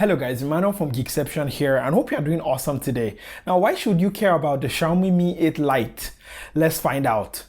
Hello guys, Emmanuel from Geekception here and hope you are doing awesome today. Now, why should you care about the Xiaomi Mi 8 Lite? Let's find out.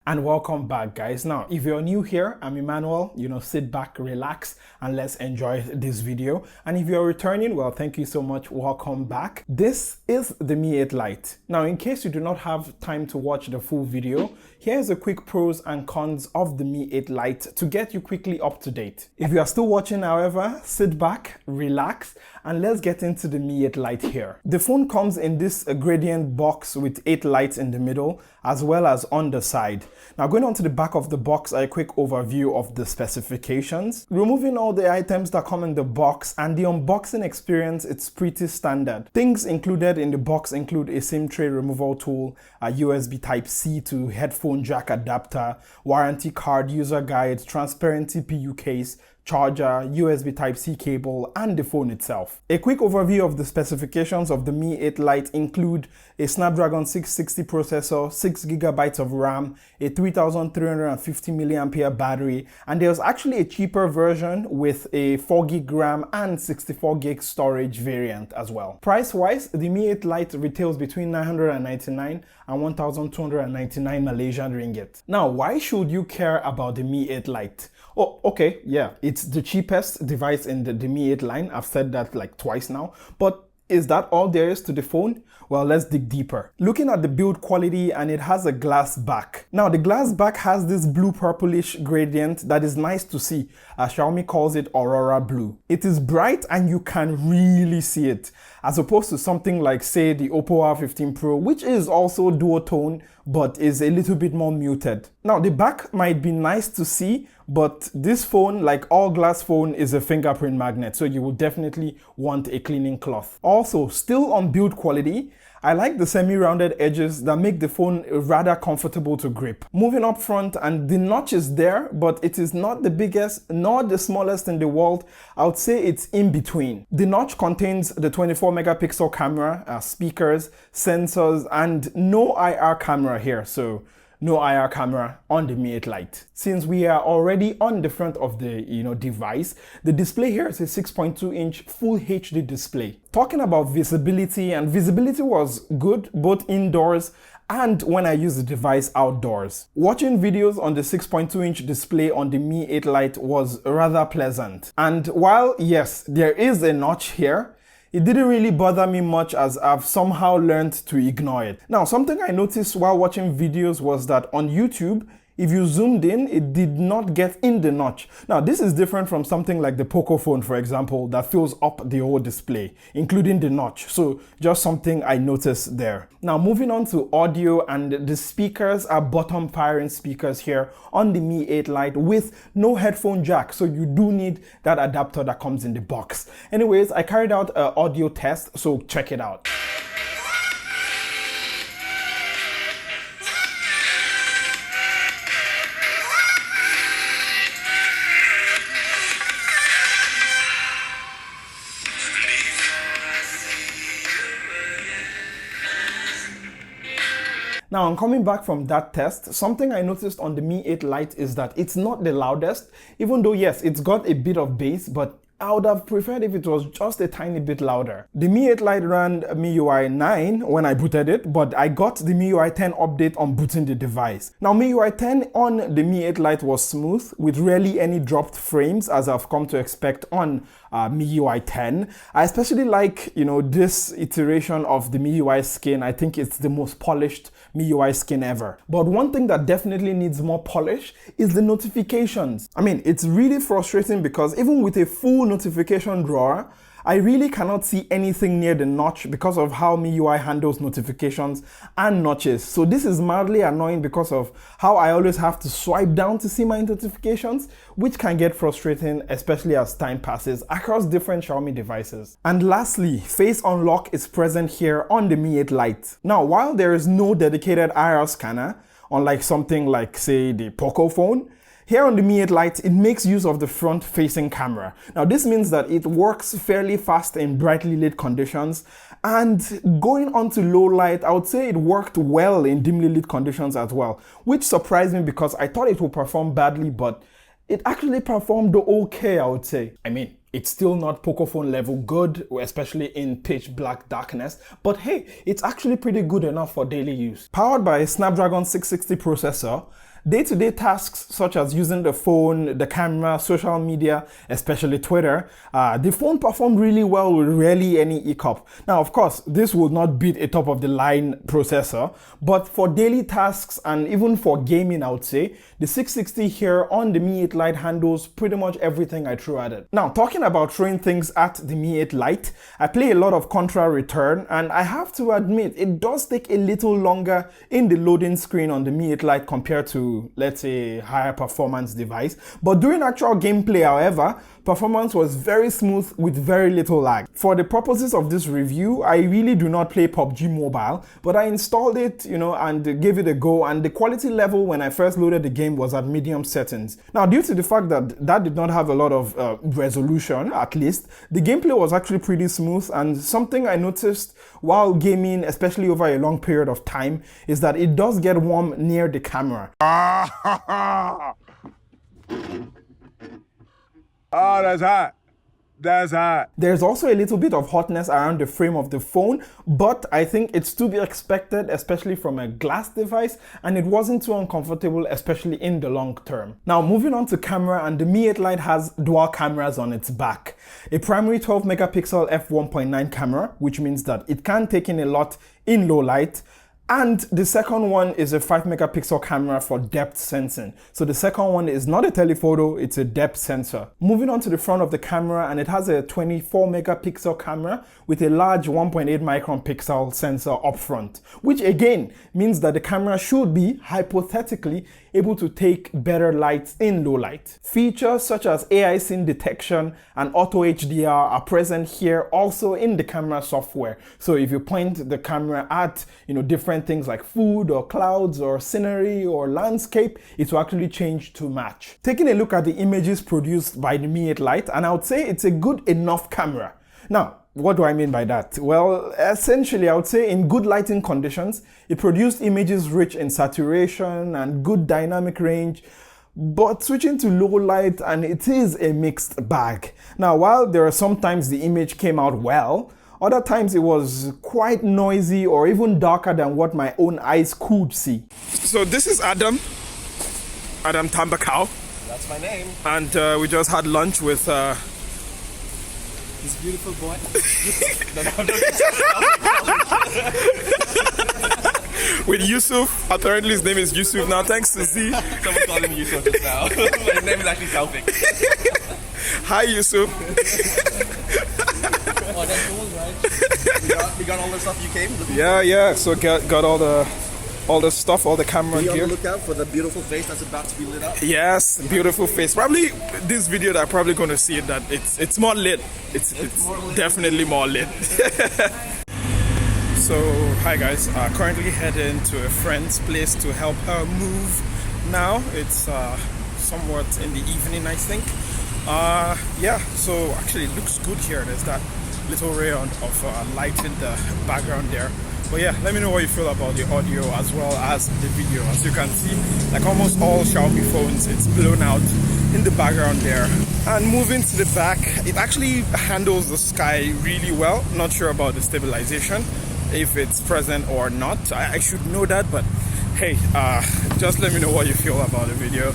And welcome back, guys. Now, if you're new here, I'm Emmanuel. Sit back, relax, and let's enjoy this video. And if you're returning, well, thank you so much. Welcome back. This is the Mi 8 Lite. Now, in case you do not have time to watch the full video, here's a quick pros and cons of the Mi 8 Lite to get you quickly up to date. If you are still watching, however, sit back, relax, and let's get into the Mi 8 Lite here. The phone comes in this gradient box with 8 lights in the middle, as well as on the side. Now, going on to the back of the box, a quick overview of the specifications. Removing all the items that come in the box, and the unboxing experience, it's pretty standard. Things included in the box include a SIM tray removal tool, a USB Type-C to headphone jack adapter, warranty card, user guide, transparent CPU case, charger, USB Type-C cable, and the phone itself. A quick overview of the specifications of the Mi 8 Lite include a Snapdragon 660 processor, 6GB of RAM, a 3350 mAh battery, and there's actually a cheaper version with a 4GB RAM and 64GB storage variant as well. Price-wise, the Mi 8 Lite retails between 999 and 1,299 Malaysian ringgit. Now, why should you care about the Mi 8 Lite? Oh, okay, yeah, it's the cheapest device in the Mi 8 line. I've said that like twice now, but is that all there is to the phone? Well, let's dig deeper. Looking at the build quality, and it has a glass back. Now, the glass back has this blue purplish gradient that is nice to see. Xiaomi calls it Aurora Blue. It is bright and you can really see it, as opposed to something like, say, the Oppo R15 Pro, which is also duotone, but is a little bit more muted. Now, the back might be nice to see, but this phone, like all glass phone, is a fingerprint magnet, so you will definitely want a cleaning cloth. Also, still on build quality, I like the semi-rounded edges that make the phone rather comfortable to grip. Moving up front, and the notch is there, but it is not the biggest nor the smallest in the world. I would say it's in between. The notch contains the 24 megapixel camera, speakers, sensors, and no IR camera here, so no IR camera on the Mi 8 Lite. Since we are already on the front of the device, the display here is a 6.2-inch Full HD display. Talking about visibility, and visibility was good both indoors and when I use the device outdoors. Watching videos on the 6.2-inch display on the Mi 8 Lite was rather pleasant. And while, yes, there is a notch here, it didn't really bother me much, as I've somehow learned to ignore it. Now, something I noticed while watching videos was that on YouTube, if you zoomed in, it did not get in the notch. Now, this is different from something like the Poco phone, for example, that fills up the whole display, including the notch. So just something I noticed there. Now, moving on to audio, and the speakers are bottom firing speakers here on the Mi 8 Lite with no headphone jack. So you do need that adapter that comes in the box. Anyways, I carried out an audio test, so check it out. Now, on coming back from that test, something I noticed on the Mi 8 Lite is that it's not the loudest, even though, yes, it's got a bit of bass, but I would have preferred if it was just a tiny bit louder. The Mi 8 Lite ran MIUI 9 when I booted it, but I got the MIUI 10 update on booting the device. Now, MIUI 10 on the Mi 8 Lite was smooth, with rarely any dropped frames, as I've come to expect on MIUI 10. I especially like, this iteration of the MIUI skin. I think it's the most polished MIUI skin ever. But one thing that definitely needs more polish is the notifications. I mean, it's really frustrating because even with a full notification drawer, I really cannot see anything near the notch because of how MIUI handles notifications and notches. So this is mildly annoying because of how I always have to swipe down to see my notifications, which can get frustrating, especially as time passes across different Xiaomi devices. And lastly, Face Unlock is present here on the Mi 8 Lite. Now, while there is no dedicated IR scanner, unlike something like, say, the Poco phone, here on the Mi 8 Lite, it makes use of the front-facing camera. Now, this means that it works fairly fast in brightly lit conditions, And going on to low light, I would say it worked well in dimly lit conditions as well, which surprised me because I thought it would perform badly, but it actually performed okay, I would say. I mean, it's still not Pocophone level good, especially in pitch black darkness, but hey, it's actually pretty good enough for daily use. Powered by a Snapdragon 660 processor, day-to-day tasks such as using the phone, the camera, social media, especially Twitter, the phone performed really well with rarely any hiccup. Now, of course, this will not beat a top-of-the-line processor, but for daily tasks and even for gaming, I would say, the 660 here on the Mi 8 Lite handles pretty much everything I threw at it. Now, talking about throwing things at the Mi 8 Lite, I play a lot of Contra Return, and I have to admit, it does take a little longer in the loading screen on the Mi 8 Lite compared to, let's say, higher performance device. But during actual gameplay, however, performance was very smooth with very little lag. For the purposes of this review, I really do not play PUBG Mobile, but I installed it, and gave it a go, and the quality level when I first loaded the game was at medium settings. Now, due to the fact that that did not have a lot of resolution, at least, the gameplay was actually pretty smooth, and something I noticed while gaming, especially over a long period of time, is that it does get warm near the camera. Oh, that's hot. That's hot. There's also a little bit of hotness around the frame of the phone, but I think it's to be expected, especially from a glass device, and it wasn't too uncomfortable, especially in the long term. Now, moving on to camera, and the Mi 8 Lite has dual cameras on its back. A primary 12 megapixel f1.9 camera, which means that it can take in a lot in low light. And the second one is a 5 megapixel camera for depth sensing. So the second one is not a telephoto, it's a depth sensor. Moving on to the front of the camera, and it has a 24 megapixel camera with a large 1.8 micron pixel sensor up front, which again means that the camera should be, hypothetically, able to take better lights in low light. Features such as AI scene detection and auto HDR are present here also in the camera software. So if you point the camera at, different things like food or clouds or scenery or landscape, it will actually change to match. Taking a look at the images produced by the Mi 8 Lite, and I would say it's a good enough camera. Now, what do I mean by that? Well, essentially, I would say in good lighting conditions, it produced images rich in saturation and good dynamic range, but switching to low light, and it is a mixed bag. Now, while there are sometimes the image came out well, other times it was quite noisy or even darker than what my own eyes could see. So this is Adam Tambakau. That's my name. And we just had lunch with this beautiful boy. with Yusuf. Apparently his name is Yusuf now, thanks to Z. Someone called him Yusuf just now. His name is actually Taufik. Hi Yusuf. Oh, that's cool, right? You got all the stuff you came looking for? Yeah. So got all the stuff, all the camera Be on gear. the lookout for the beautiful face that's about to be lit up. Yes, beautiful face. Probably this video that I'm probably going to see it that it's more lit. It's more lit. Definitely more lit. So hi guys, currently heading to a friend's place to help her move. Now it's somewhat in the evening, I think. Yeah, so actually it looks good here. There's that little ray of light in the background there. But yeah, let me know what you feel about the audio as well as the video. As you can see, like almost all Xiaomi phones, it's blown out in the background there. And moving to the back, it actually handles the sky really well. Not sure about the stabilization, if it's present or not. I should know that, but hey, just let me know what you feel about the video.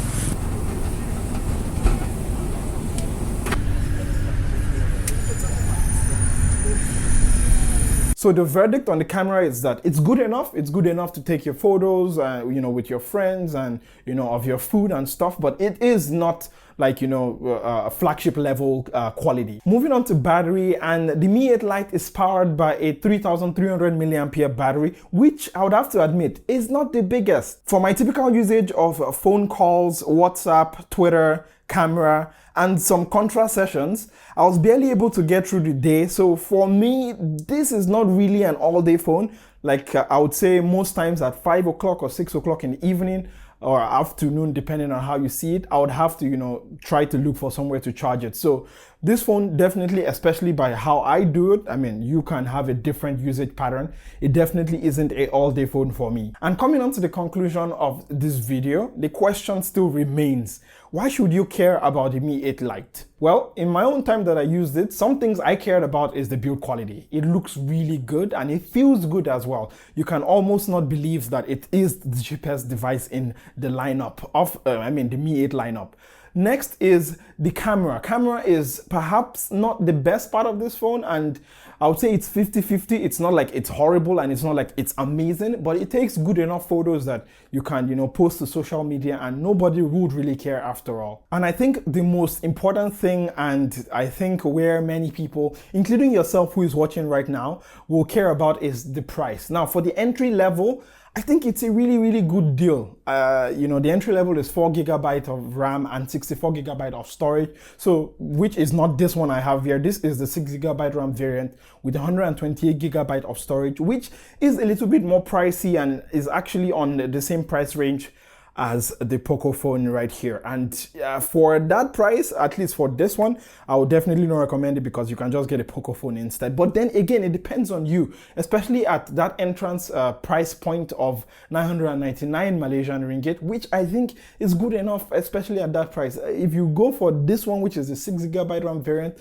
So the verdict on the camera is that it's good enough. It's good enough to take your photos, with your friends and, of your food and stuff, but it is not like, a flagship level quality. Moving on to battery, and the Mi 8 Lite is powered by a 3300 milliampere battery, which I would have to admit is not the biggest. For my typical usage of phone calls, WhatsApp, Twitter, camera, and some Contra sessions, I was barely able to get through the day. So for me, this is not really an all-day phone. Like I would say most times at 5 o'clock or 6 o'clock in the evening, or afternoon, depending on how you see it, I would have to, try to look for somewhere to charge it. So this phone definitely, especially by how I do it, I mean, you can have a different usage pattern. It definitely isn't a all-day phone for me. And coming on to the conclusion of this video, the question still remains, why should you care about the Mi 8 Lite? Well, in my own time that I used it, some things I cared about is the build quality. It looks really good and it feels good as well. You can almost not believe that it is the cheapest device in the lineup of, the Mi 8 lineup. Next is the camera. Camera is perhaps not the best part of this phone, and I would say it's 50-50. It's not like it's horrible and it's not like it's amazing, but it takes good enough photos that you can, post to social media and nobody would really care after all. And I think the most important thing, and I think where many people, including yourself who is watching right now, will care about is the price. Now, for the entry level, I think it's a really, really good deal. The entry level is 4 GB of RAM and 64 GB of storage. So, which is not this one I have here. This is the 6 GB RAM variant with 128 GB of storage, which is a little bit more pricey and is actually on the same price range as the Poco phone right here. And for that price, at least for this one, I would definitely not recommend it because you can just get a Poco phone instead. But then again, it depends on you, especially at that entrance price point of 999 Malaysian ringgit, which I think is good enough, especially at that price. If you go for this one, which is the 6 GB RAM variant,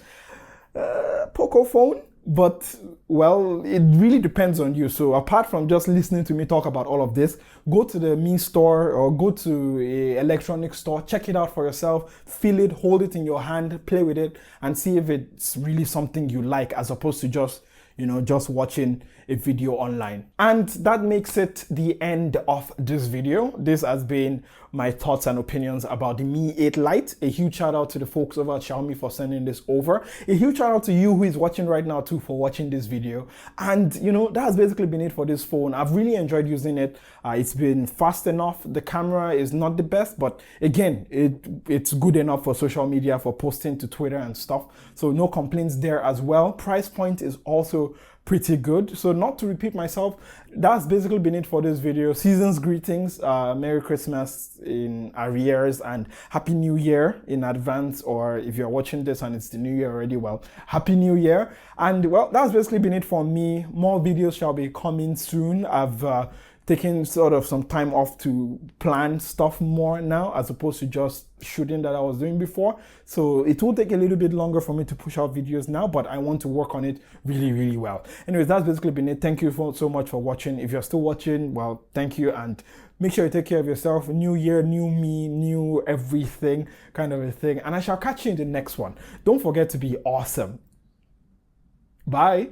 Poco phone, but well, it really depends on you. So apart from just listening to me talk about all of this, go to the Mi store or go to a electronics store, check it out for yourself, feel it, hold it in your hand, play with it, and see if it's really something you like, as opposed to just watching a video online. And that makes it the end of this video. This has been my thoughts and opinions about the Mi 8 Lite. A huge shout out to the folks over at Xiaomi for sending this over. A huge shout out to you who is watching right now too for watching this video. And that has basically been it for this phone. I've really enjoyed using it. It's been fast enough. The camera is not the best, but again, it's good enough for social media, for posting to Twitter and stuff. So no complaints there as well. Price point is also pretty good. So not to repeat myself, that's basically been it for this video. Season's greetings, Merry Christmas in arrears and Happy New Year in advance, or if you're watching this and it's the new year already, well, Happy New Year. And well, that's basically been it for me. More videos shall be coming soon. I've taking sort of some time off to plan stuff more now, as opposed to just shooting that I was doing before. So it will take a little bit longer for me to push out videos now, but I want to work on it really, really well. Anyways, that's basically been it. Thank you so much for watching. If you're still watching, well, thank you, and make sure you take care of yourself. New year, new me, new everything kind of a thing. And I shall catch you in the next one. Don't forget to be awesome. Bye.